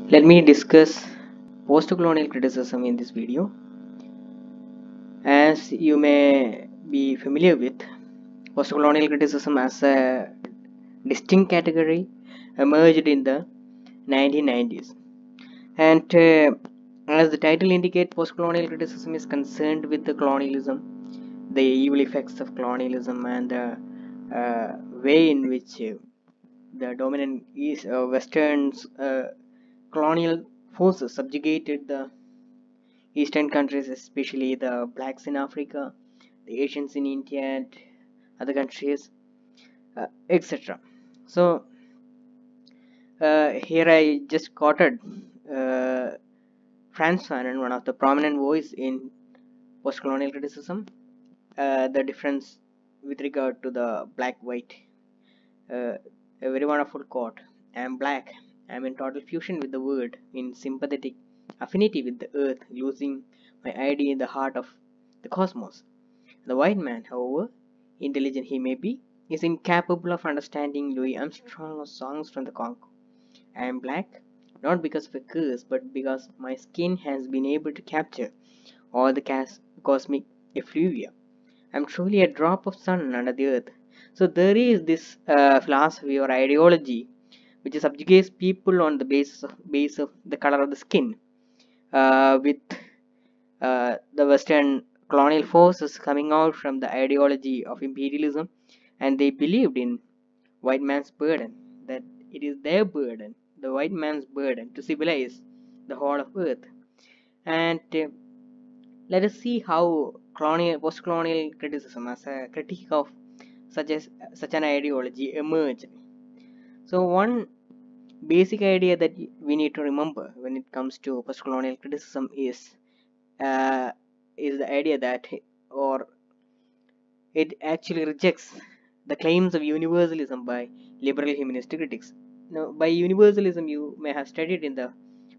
Let me discuss postcolonial criticism in this video. As you may be familiar with, postcolonial criticism as a distinct category emerged in the 1990s. And as the title indicates, postcolonial criticism is concerned with the colonialism, the evil effects of colonialism, and the way in which the dominant Western colonial forces subjugated the Eastern countries, especially the blacks in Africa, the Asians in India, and other countries, etc. So, here I just quoted uh, Frantz Fanon, one of the prominent voice in postcolonial criticism, the difference with regard to the black-white. A very wonderful quote. I am black. I am in total fusion with the world, in sympathetic affinity with the earth, losing my ID in the heart of the cosmos. The white man, however intelligent he may be, is incapable of understanding Louis Armstrong or songs from the Congo. I am black, not because of a curse, but because my skin has been able to capture all the cosmic effluvia. I am truly a drop of sun under the earth. So there is this philosophy or ideology which subjugates people on the base of the color of the skin, with the Western colonial forces coming out from the ideology of imperialism, and they believed in white man's burden, that it is their burden, the white man's burden, to civilize the whole of earth. And let us see how post-colonial criticism as a critique of such an ideology emerged. So one basic idea that we need to remember when it comes to post-colonial criticism uh, is the idea that, or it actually rejects the claims of universalism by liberal humanist critics. Now, by universalism, you may have studied in the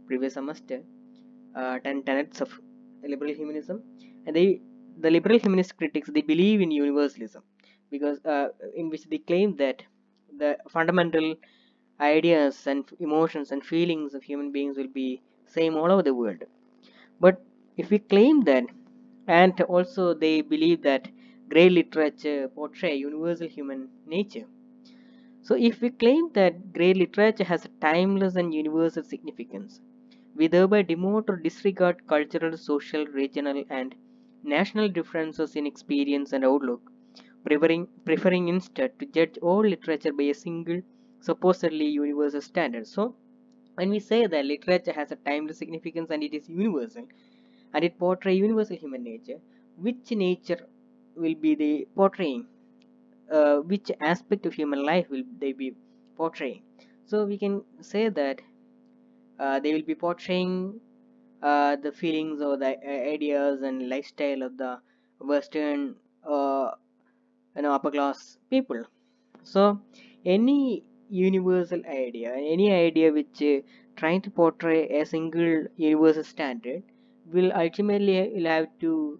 previous semester 10 tenets of liberal humanism, and the liberal humanist critics, they believe in universalism because in which they claim that the fundamental ideas and emotions and feelings of human beings will be same all over the world. But if we claim that, and also they believe that grey literature portray universal human nature. So if we claim that grey literature has a timeless and universal significance, we thereby demote or disregard cultural, social, regional, and national differences in experience and outlook, preferring instead to judge all literature by a single, supposedly universal standard. So, when we say that literature has a timeless significance and it is universal, and it portrays universal human nature, which nature will be the portraying? Which aspect of human life will they be portraying? So we can say that they will be portraying the feelings or the ideas and lifestyle of the Western, upper class people. So any universal idea, any idea which trying to portray a single universal standard, will ultimately will have to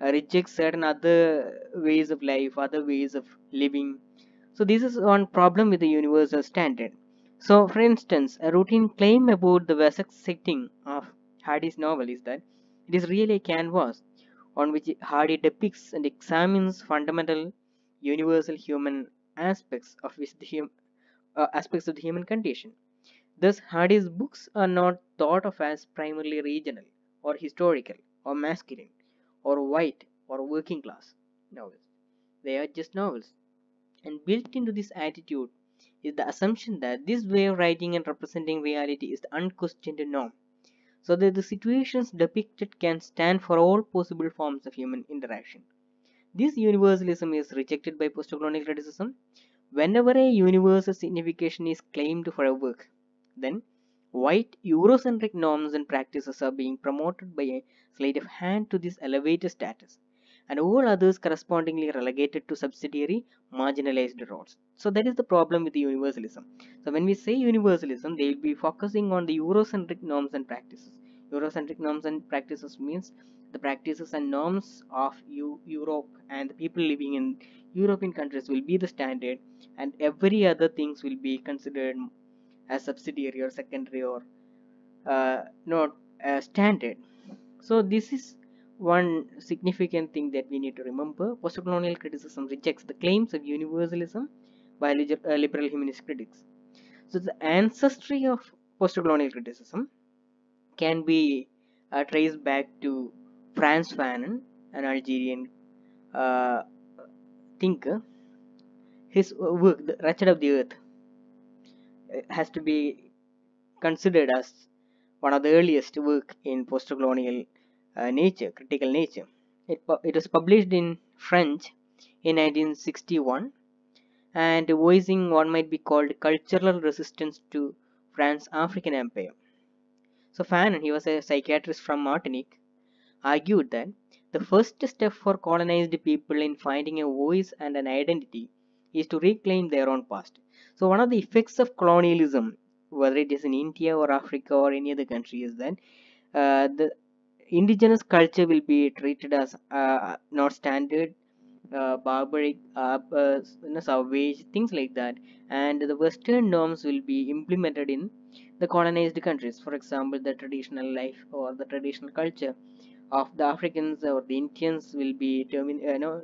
reject certain other ways of life, other ways of living. So this is one problem with the universal standard. So for instance, a routine claim about the Wessex setting of Hardy's novel is that it is really a canvas on which Hardy depicts and examines fundamental universal human aspects of aspects of the human condition. Thus, Hardy's books are not thought of as primarily regional, or historical, or masculine, or white, or working class novels. They are just novels. And built into this attitude is the assumption that this way of writing and representing reality is the unquestioned norm, so that the situations depicted can stand for all possible forms of human interaction. This universalism is rejected by postcolonial criticism. Whenever a universal signification is claimed for a work, then white Eurocentric norms and practices are being promoted by a sleight of hand to this elevated status, and all others correspondingly relegated to subsidiary, marginalized roles. So that is the problem with the universalism. So when we say universalism, they will be focusing on the Eurocentric norms and practices. Eurocentric norms and practices means the practices and norms of Europe, and the people living in European countries will be the standard, and every other things will be considered as subsidiary or secondary, or not standard. So this is one significant thing that we need to remember. Postcolonial criticism rejects the claims of universalism by liberal humanist critics. So the ancestry of postcolonial criticism can be traced back to Frantz Fanon, an Algerian uh, thinker. His work, The Wretched of the Earth, has to be considered as one of the earliest work in postcolonial nature, critical nature. It was published in French in 1961 and voicing what might be called cultural resistance to France's African Empire. So Fanon, he was a psychiatrist from Martinique, argued that the first step for colonized people in finding a voice and an identity is to reclaim their own past. So, one of the effects of colonialism, whether it is in India or Africa or any other country, is that the indigenous culture will be treated as not standard, barbaric, savage, things like that, and the Western norms will be implemented in the colonized countries. For example, the traditional life or the traditional culture of the Africans or the Indians will be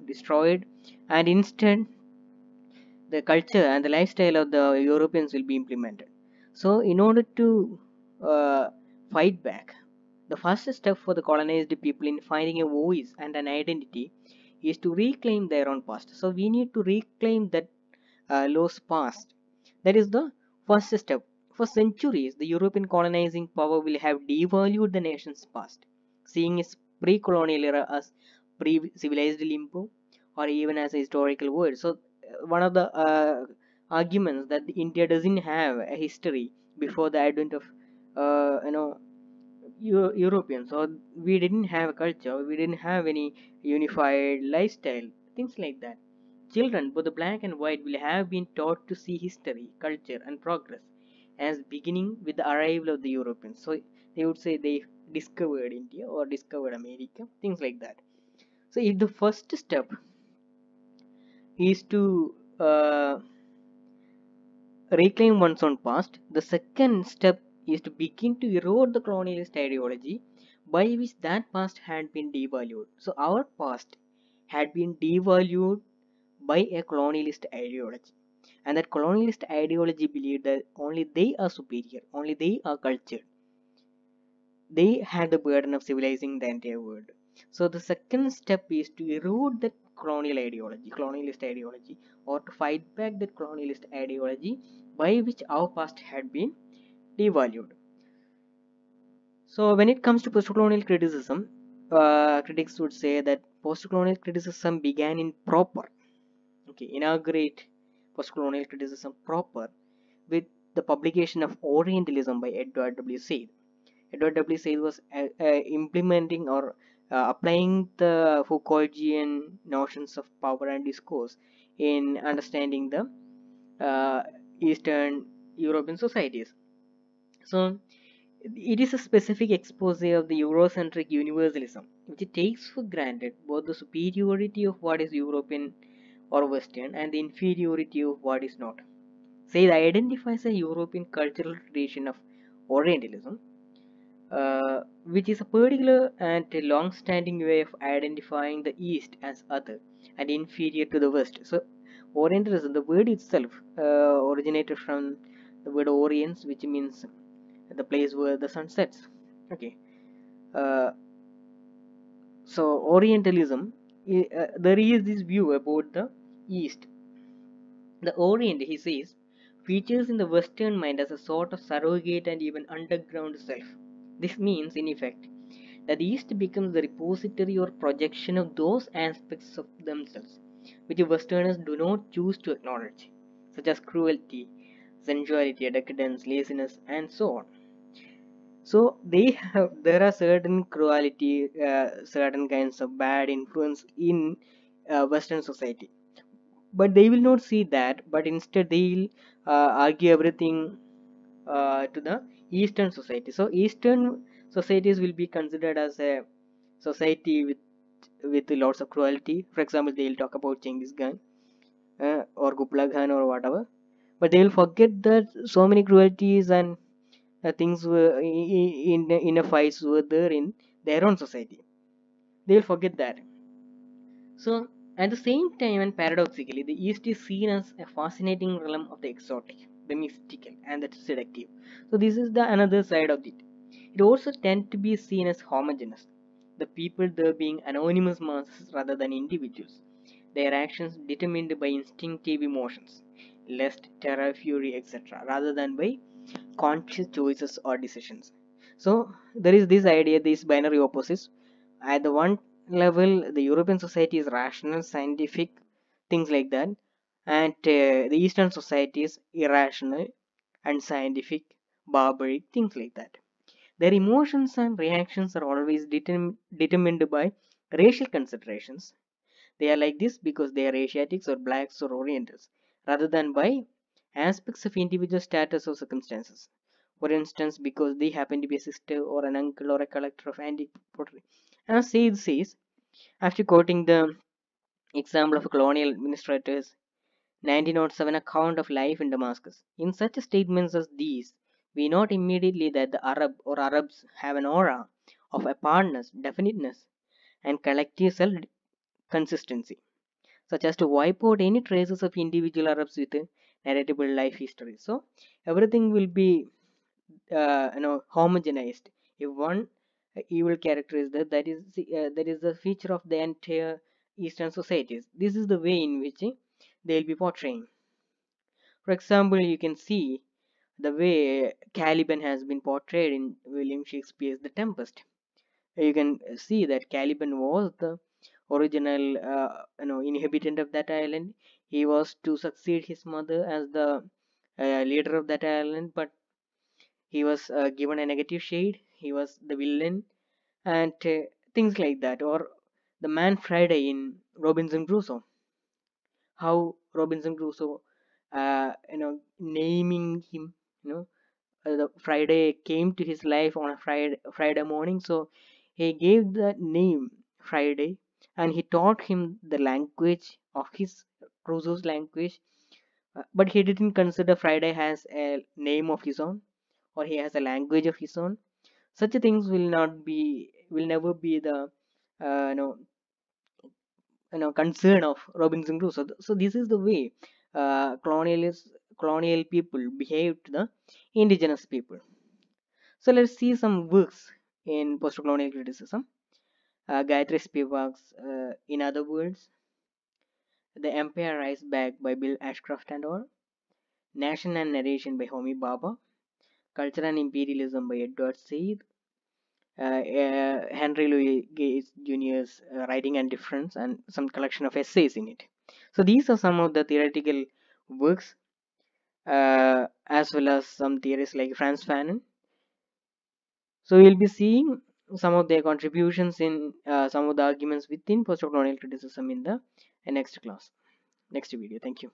destroyed, and instead the culture and the lifestyle of the Europeans will be implemented. So, in order to uh, fight back, the first step for the colonized people in finding a voice and an identity is to reclaim their own past. So, we need to reclaim that lost past. That is the first step. For centuries, the European colonizing power will have devalued the nation's past, seeing its pre-colonial era as pre-civilized limbo or even as a historical word. So, one of the arguments that India doesn't have a history before the advent of Europeans, or we didn't have a culture, we didn't have any unified lifestyle, things like that. Children, both the black and white, will have been taught to see history, culture, and progress as beginning with the arrival of the Europeans. So they would say they discovered India or discovered America, things like that. So if the first step is to reclaim one's own past, the second step is to begin to erode the colonialist ideology by which that past had been devalued. So our past had been devalued by a colonialist ideology. And that colonialist ideology believed that only they are superior, only they are cultured. They had the burden of civilizing the entire world. So the second step is to erode that colonialist ideology, or to fight back that colonialist ideology by which our past had been devalued. So when it comes to postcolonial criticism, critics would say that postcolonial criticism began in inaugurate postcolonial criticism proper with the publication of Orientalism by Edward W. Said. Edward W. Said was implementing or applying the Foucauldian notions of power and discourse in understanding the Eastern European societies. So, it is a specific expose of the Eurocentric universalism, which takes for granted both the superiority of what is European or Western and the inferiority of what is not. Said identifies a European cultural tradition of Orientalism, which is a particular and a long-standing way of identifying the East as other and inferior to the West. So, Orientalism, the word itself, originated from the word Orients, which means the place where the sun sets. Okay, uh, so Orientalism, there is this view about the East. The Orient, he says, features in the Western mind as a sort of surrogate and even underground self. This means, in effect, that the East becomes the repository or projection of those aspects of themselves which Westerners do not choose to acknowledge, such as cruelty, sensuality, decadence, laziness, and so on. So there are certain cruelty, certain kinds of bad influence in Western society, but they will not see that, but instead they will argue everything to the Eastern society. So Eastern societies will be considered as a society with lots of cruelty. For example, they will talk about Genghis Khan or Kublai Khan or whatever, but they will forget that so many cruelties and things were in a fights were there in their own society. They'll forget that. So, at the same time, and paradoxically, the East is seen as a fascinating realm of the exotic, the mystical, and the seductive. So, this is the another side of it. It also tends to be seen as homogeneous, the people there being anonymous masses rather than individuals, their actions determined by instinctive emotions, lust, terror, fury, etc., rather than by conscious choices or decisions. So there is this idea, these binary opposites. At the one level, the European society is rational, scientific, things like that, and the Eastern society is irrational and scientific, barbaric, things like that. Their emotions and reactions are always determined by racial considerations. They are like this because they are Asiatics or blacks or Orientals, rather than by aspects of individual status or circumstances. For instance, because they happen to be a sister or an uncle or a collector of antique pottery. As Said says, after quoting the example of a colonial administrator's 1907 account of life in Damascus, in such statements as these, we note immediately that the Arab or Arabs have an aura of apartness, definiteness, and collective self consistency, such as to wipe out any traces of individual Arabs with a narratable life history. So everything will be homogenized. If one evil character is there, that is the feature of the entire Eastern societies. This is the way in which they'll be portraying. For example, you can see the way Caliban has been portrayed in William Shakespeare's The Tempest. You can see that Caliban was the original inhabitant of that island. He was to succeed his mother as the leader of that island, but he was given a negative shade. He was the villain, and things like that. Or the man Friday in Robinson Crusoe, how Robinson Crusoe naming him, the Friday came to his life on a Friday morning, so he gave the name Friday, and he taught him the language of his Crusoe's language, but he didn't consider Friday has a name of his own, or he has a language of his own. Such things will never be the uh, you know concern of Robinson Crusoe. So this is the way colonial people behave to the indigenous people. So let's see some works in postcolonial criticism. Gayatri Spivak's In Other Words, The Empire Rise Back by Bill Ashcroft and all, Nation and Narration by Homi Bhabha, Culture and Imperialism by Edward Said, Henry Louis Gates Jr.'s Writing and Difference, and some collection of essays in it. So these are some of the theoretical works, as well as some theories like Franz Fanon. So we'll be seeing some of their contributions in some of the arguments within postcolonial criticism in the next class, next video. Thank you.